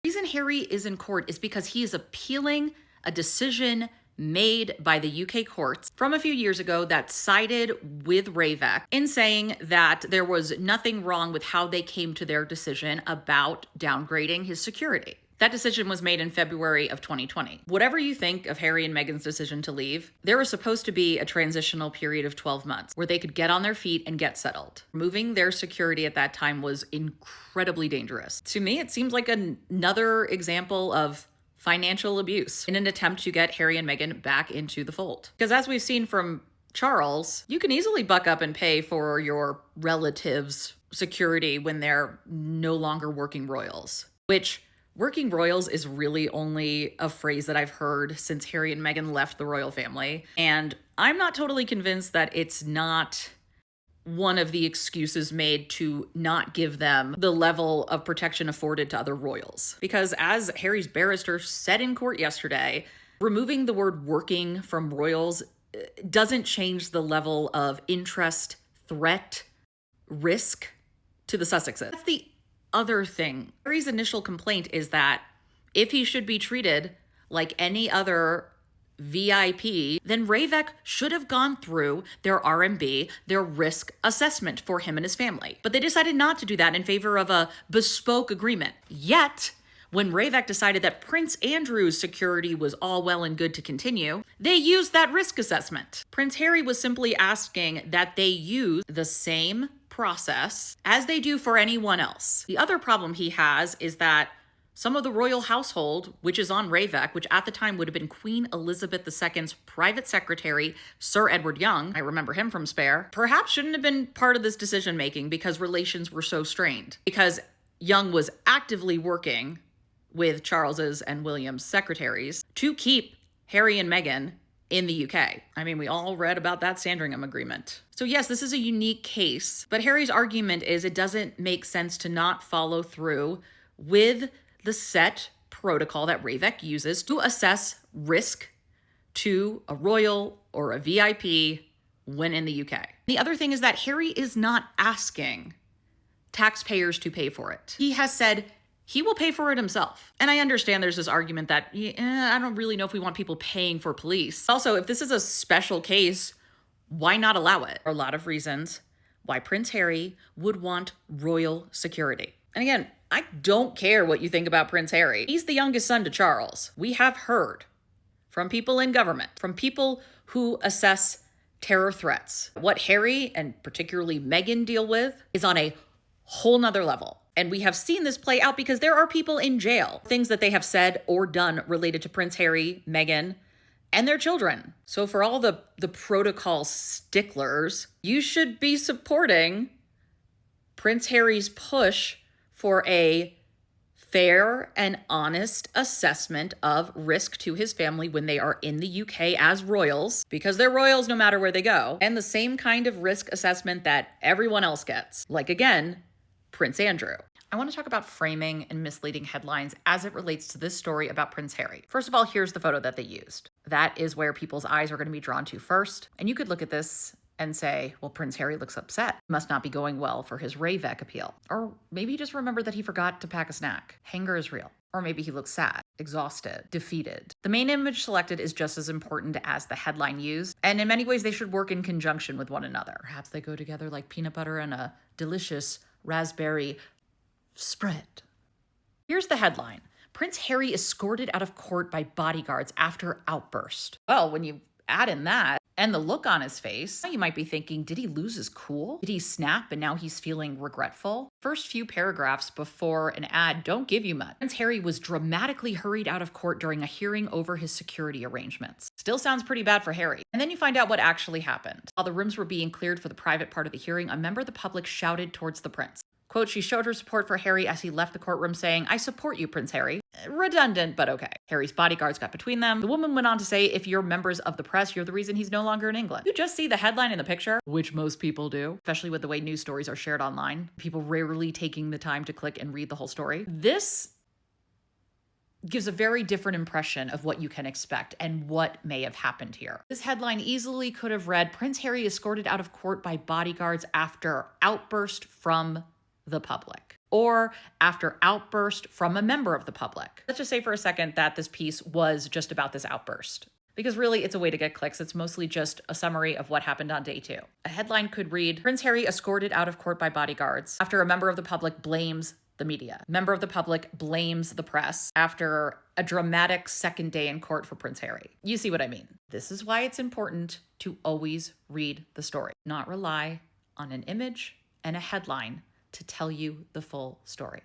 The reason Harry is in court is because he is appealing a decision made by the UK courts from a few years ago that sided with RAVEC in saying that there was nothing wrong with how they came to their decision about downgrading his security. That decision was made in February of 2020. Whatever you think of Harry and Meghan's decision to leave, there was supposed to be a transitional period of 12 months where they could get on their feet and get settled. Removing their security at that time was incredibly dangerous. To me, it seems like another example of financial abuse in an attempt to get Harry and Meghan back into the fold. Because as we've seen from Charles, you can easily buck up and pay for your relatives' security when they're no longer working royals, which working royals is really only a phrase that I've heard since Harry and Meghan left the royal family. And I'm not totally convinced that it's not one of the excuses made to not give them the level of protection afforded to other royals. Because as Harry's barrister said in court yesterday, removing the word working from royals doesn't change the level of interest, threat, risk to the Sussexes. That's the other thing. Harry's initial complaint is that if he should be treated like any other VIP, then RAVEC should have gone through their RMB, their risk assessment for him and his family. But they decided not to do that in favor of a bespoke agreement. Yet, when RAVEC decided that Prince Andrew's security was all well and good to continue, they used that risk assessment. Prince Harry was simply asking that they use the same process as they do for anyone else. The other problem he has is that some of the royal household, which is on RAVEC, which at the time would have been Queen Elizabeth II's private secretary, Sir Edward Young, I remember him from Spare, perhaps shouldn't have been part of this decision-making because relations were so strained. Because Young was actively working with Charles's and William's secretaries to keep Harry and Meghan in the UK. I mean, we all read about that Sandringham agreement. So yes, this is a unique case, but Harry's argument is it doesn't make sense to not follow through with the set protocol that RAVEC uses to assess risk to a royal or a VIP when in the UK. The other thing is that Harry is not asking taxpayers to pay for it. He has said he will pay for it himself. And I understand there's this argument that I don't really know if we want people paying for police. Also, if this is a special case, why not allow it? There are a lot of reasons why Prince Harry would want royal security. And again, I don't care what you think about Prince Harry. He's the youngest son to Charles. We have heard from people in government, from people who assess terror threats. What Harry and particularly Meghan deal with is on a whole nother level. And we have seen this play out because there are people in jail, things that they have said or done related to Prince Harry, Meghan, and their children. So for all the protocol sticklers, you should be supporting Prince Harry's push for a fair and honest assessment of risk to his family when they are in the UK as royals, because they're royals no matter where they go, and the same kind of risk assessment that everyone else gets. Like, again, Prince Andrew. I want to talk about framing and misleading headlines as it relates to this story about Prince Harry. First of all, here's the photo that they used. That is where people's eyes are going to be drawn to first. And you could look at this and say, well, Prince Harry looks upset. Must not be going well for his RAVEC appeal. Or maybe he just remembered that he forgot to pack a snack. Hunger is real. Or maybe he looks sad, exhausted, defeated. The main image selected is just as important as the headline used, and in many ways they should work in conjunction with one another. Perhaps they go together like peanut butter and a delicious raspberry spread. Here's the headline. Prince Harry escorted out of court by bodyguards after outburst. Well, when you add in that and the look on his face, you might be thinking, did he lose his cool? Did he snap and now he's feeling regretful? First few paragraphs before an ad don't give you much. Prince Harry was dramatically hurried out of court during a hearing over his security arrangements. Still sounds pretty bad for Harry. And then you find out what actually happened. While the rooms were being cleared for the private part of the hearing, a member of the public shouted towards the prince. Quote, she showed her support for Harry as he left the courtroom saying, I support you, Prince Harry. Redundant, but okay. Harry's bodyguards got between them. The woman went on to say, if you're members of the press, you're the reason he's no longer in England. You just see the headline in the picture, which most people do, especially with the way news stories are shared online. People rarely taking the time to click and read the whole story. This gives a very different impression of what you can expect and what may have happened here. This headline easily could have read, Prince Harry escorted out of court by bodyguards after outburst from the public. or after outburst from a member of the public. Let's just say for a second that this piece was just about this outburst, because really it's a way to get clicks. It's mostly just a summary of what happened on day 2. A headline could read, Prince Harry escorted out of court by bodyguards after a member of the public blames the media. Member of the public blames the press after a dramatic second day in court for Prince Harry. You see what I mean? This is why it's important to always read the story, not rely on an image and a headline to tell you the full story.